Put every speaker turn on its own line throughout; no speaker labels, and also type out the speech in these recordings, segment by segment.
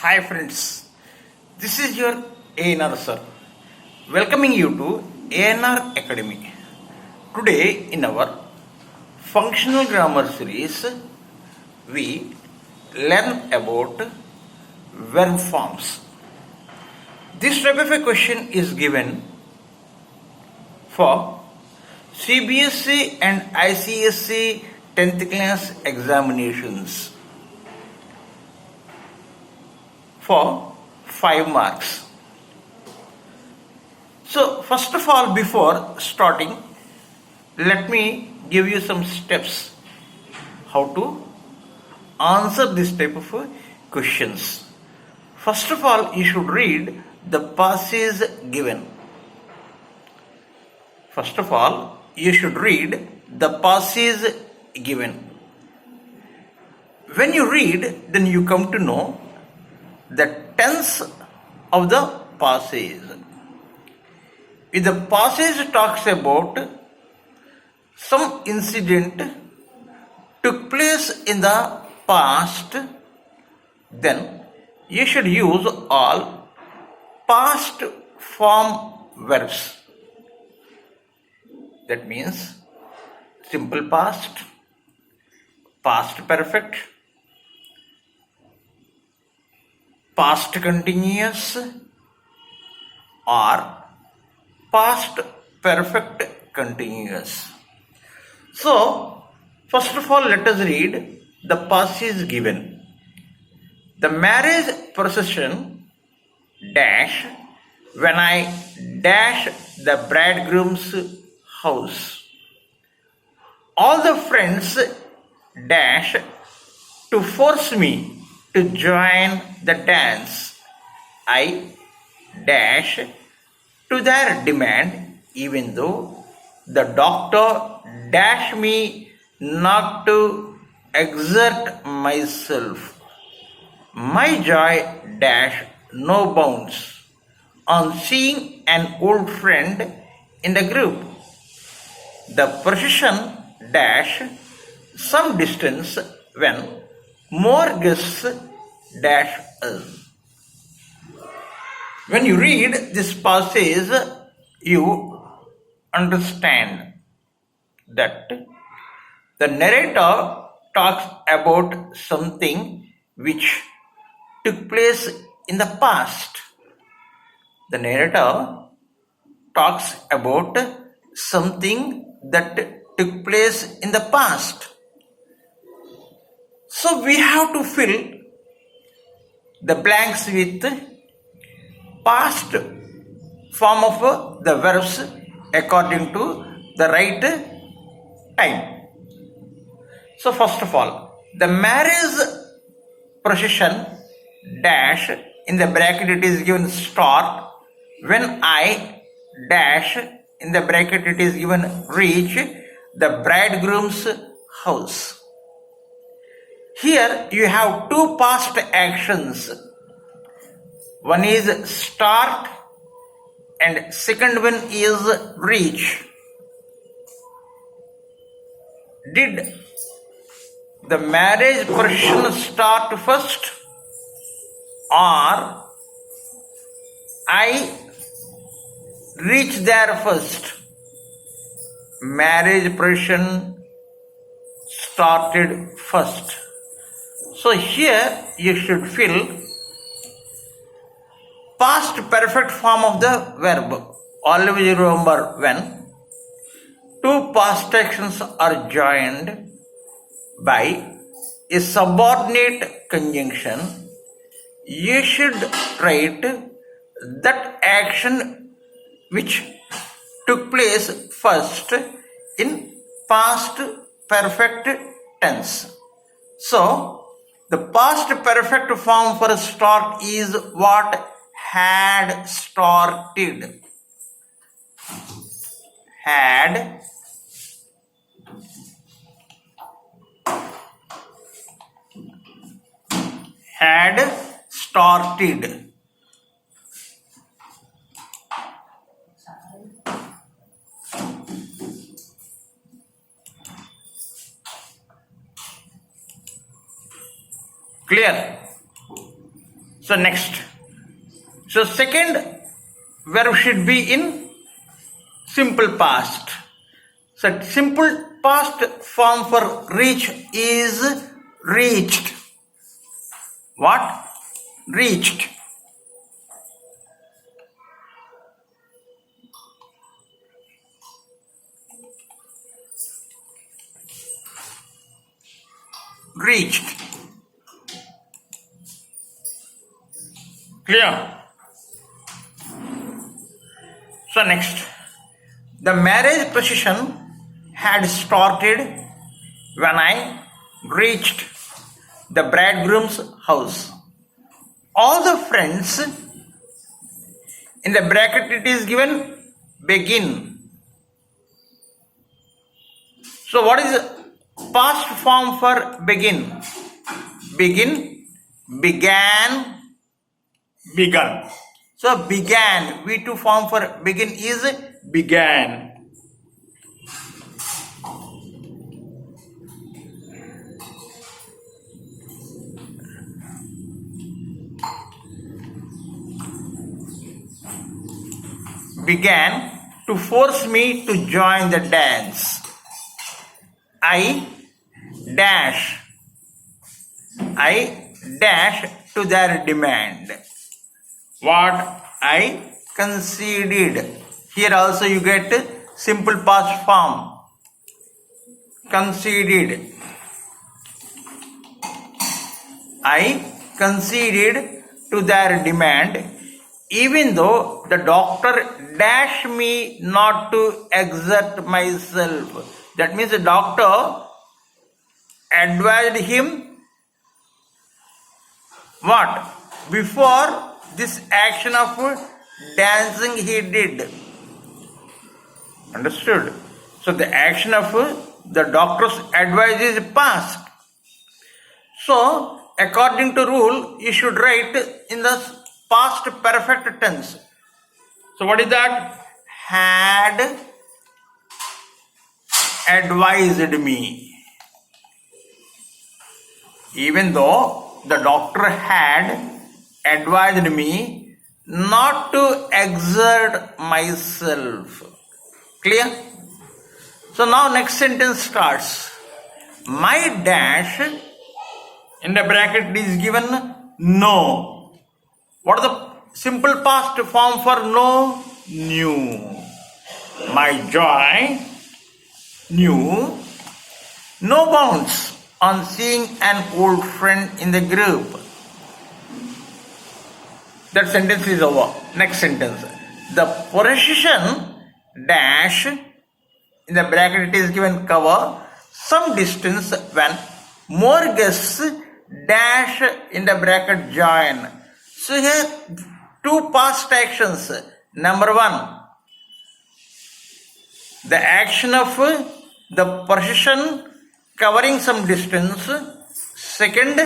Hi friends, this is your ANR sir, welcoming you to ANR Academy. Today in our functional grammar series, we learn about verb forms. This type of a question is given for CBSE and ICSE 10th class examinations for 5 marks. So first of all, before starting, let me give you some steps how to answer this type of questions. First of all, you should read the passage given. First of all, you should read the passage given. When you read, then you come to know the tense of the passage. If the passage talks about some incident took place in the past, then you should use all past form verbs. That means simple past, past perfect, past continuous, or past perfect continuous. So, first of all, let us read the passage given. The marriage procession dash when I dash the bridegroom's house. All the friends dash to force me to join the dance. I dash to their demand, even though the doctor dash me not to exert myself. My joy dash no bounds on seeing an old friend in the group. The procession dash some distance when more guests dash us. When you read this passage, you understand that the narrator talks about something which took place in the past. The narrator talks about something that took place in the past. So we have to fill the blanks with past form of the verbs according to the right time. So first of all, the marriage procession dash in the bracket it is given start when I dash in the bracket it is given reach the bridegroom's house. Here you have two past actions. One is start and second one is reach. Did the marriage procession start first or I reach there first? Marriage procession started first. So here you should fill past perfect form of the verb. Always remember when two past actions are joined by a subordinate conjunction, you should write that action which took place first in past perfect tense. So, the past perfect form for start is what? Had started. Had started. Clear? So next. So second verb should be in simple past. So simple past form for reach is reached. What? Reached. Reached. Clear? So next, the marriage procession had started when I reached the bridegroom's house. All the friends, in the bracket it is given begin. So what is the past form for begin? Begin, began, begun. So began, V2 form for begin is began. Began to force me to join the dance. I dash to their demand. What? I conceded. Here also you get simple past form. Conceded. I conceded to their demand, even though the doctor dashed me not to exert myself. That means the doctor advised him what? Before this action of dancing he did. Understood? So the action of the doctor's advice is past. So according to rule, you should write in the past perfect tense. So what is that? Had advised me. Even though the doctor had advised me not to exert myself. Clear? So now next sentence starts. My dash, in the bracket is given no. What is the simple past form for no? Knew. My joy knew no bounds on seeing an old friend in the group. That sentence is over. Next sentence. The procession dash, in the bracket it is given cover some distance when more guests dash in the bracket join. So here two past actions. Number one, the action of the procession covering some distance. Second,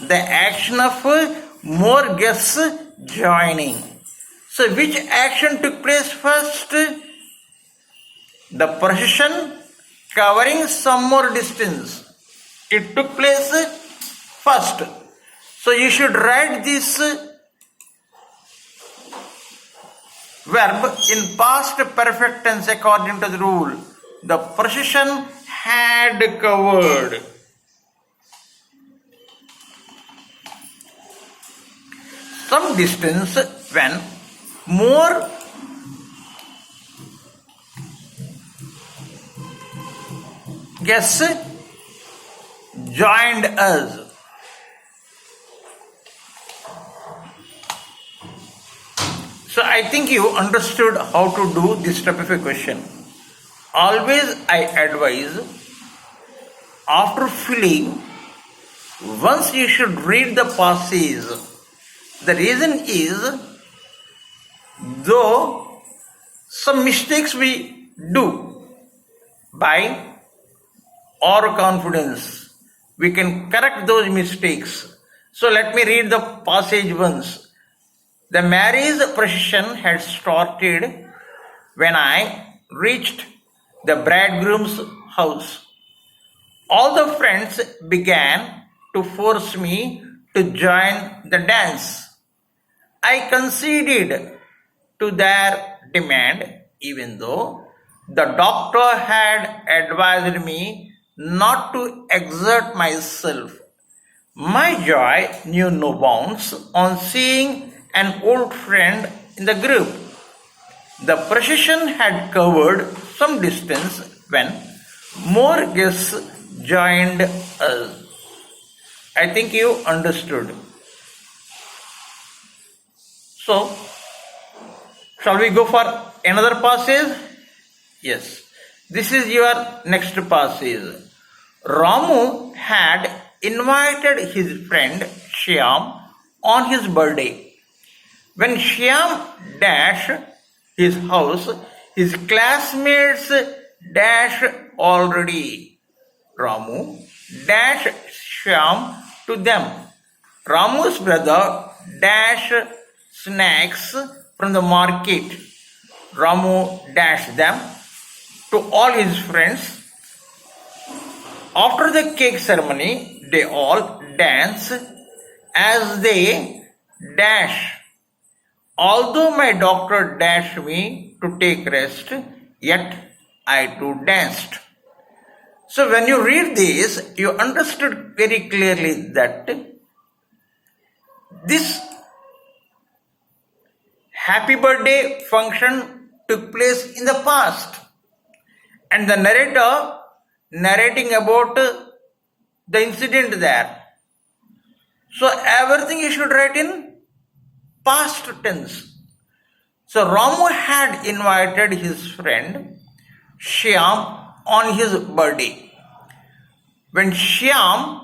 the action of more guests joining. So which action took place first? The procession covering some more distance. It took place first. So you should write this verb in past perfect tense according to the rule. The procession had covered. Some distance when more guests joined us. So I think you understood how to do this type of a question. Always I advise, after filling, once you should read the passage. The reason is, though some mistakes we do by our confidence, we can correct those mistakes. So let me read the passage once. The marriage procession had started when I reached the bridegroom's house. All the friends began to force me to join the dance. I conceded to their demand, even though the doctor had advised me not to exert myself. My joy knew no bounds on seeing an old friend in the group. The procession had covered some distance when more guests joined us. I think you understood. So, shall we go for another passage? Yes. This is your next passage. Ramu had invited his friend Shyam on his birthday. When Shyam dashed his house, his classmates dashed already. Ramu dashed Shyam to them. Ramu's brother dashed snacks from the market. Ramu dashed them to all his friends. After the cake ceremony, they all dance as they dash. Although my doctor dashed me to take rest, yet I too danced. So when you read this, you understood very clearly that this happy birthday function took place in the past, and the narrator narrating about the incident there. So everything you should write in past tense. So Ramu had invited his friend Shyam on his birthday. When Shyam,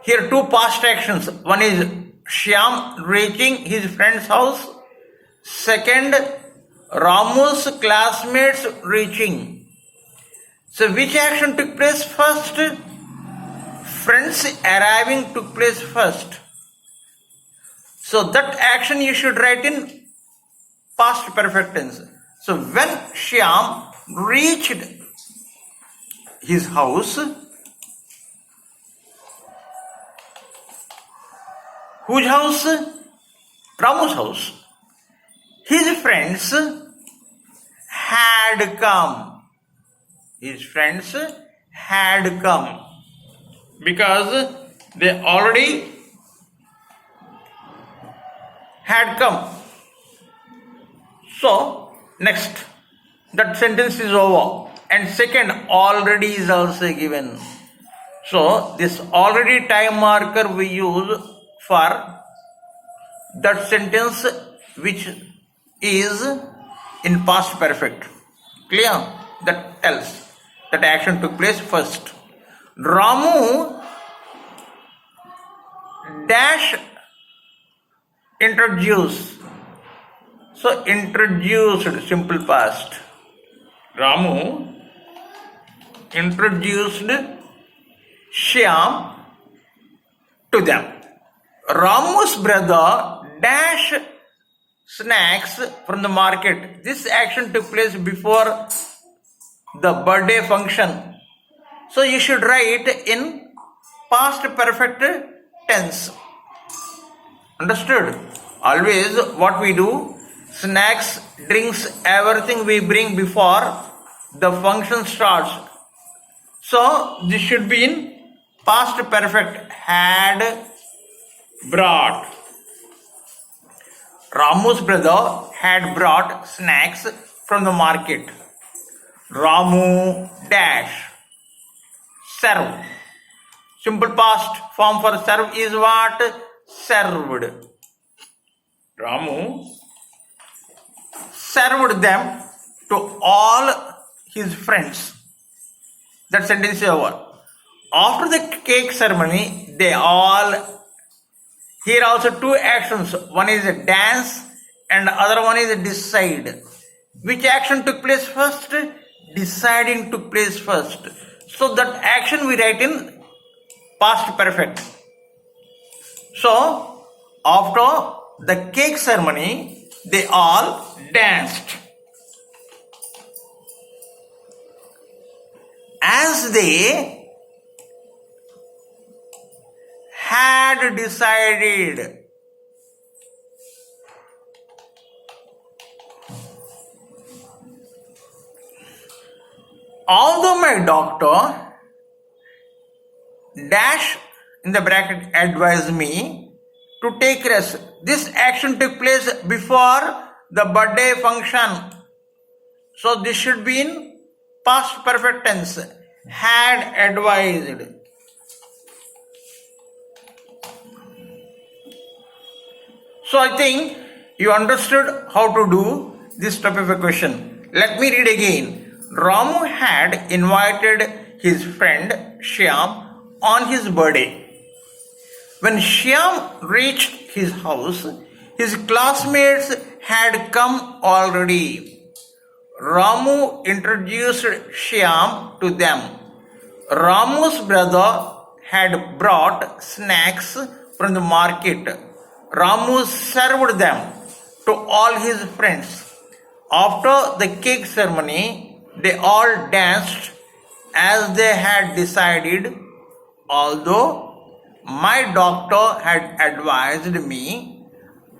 here two past actions. One is Shyam reaching his friend's house. Second, Ramu's classmates reaching. So which action took place first? Friends arriving took place first. So that action you should write in past perfect tense. So when Shyam reached his house, whose house? Ramu's house. His friends had come. His friends had come because they already had come. So, next, that sentence is over. And second, already is also given. So, this already time marker we use for that sentence which is in past perfect. Clear? That tells that action took place first. Ramu dash introduce. So introduced, simple past. Ramu introduced Shyam to them. Ramu's brother dash snacks from the market. This action took place before the birthday function. So you should write in past perfect tense. Understood? Always what we do, snacks, drinks, everything we bring before the function starts. So this should be in past perfect. Had brought. Ramu's brother had brought snacks from the market. Ramu dash serve. Simple past form for serve is what? Served. Ramu served them to all his friends. That sentence is over. After the cake ceremony, they all, here also two actions. One is a dance and the other one is a decide. Which action took place first? Deciding took place first. So that action we write in past perfect. So after the cake ceremony, they all danced. As they had decided, Although my doctor dash in the bracket advised me to take rest. This action took place before the birthday function. So this should be in past perfect tense. Had advised. So I think you understood how to do this type of a question. Let me read again. Ramu had invited his friend Shyam on his birthday. When Shyam reached his house, his classmates had come already. Ramu introduced Shyam to them. Ramu's brother had brought snacks from the market. Ramu served them to all his friends. After the cake ceremony, they all danced as they had decided, although my doctor had advised me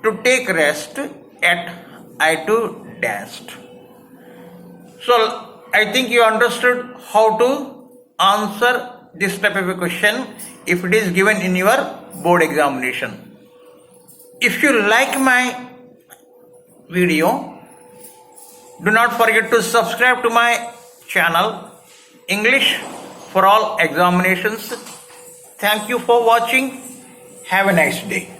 to take rest, yet I too danced. So I think you understood how to answer this type of a question if it is given in your board examination. If you like my video, do not forget to subscribe to my channel English for all examinations. Thank you for watching. Have a nice day.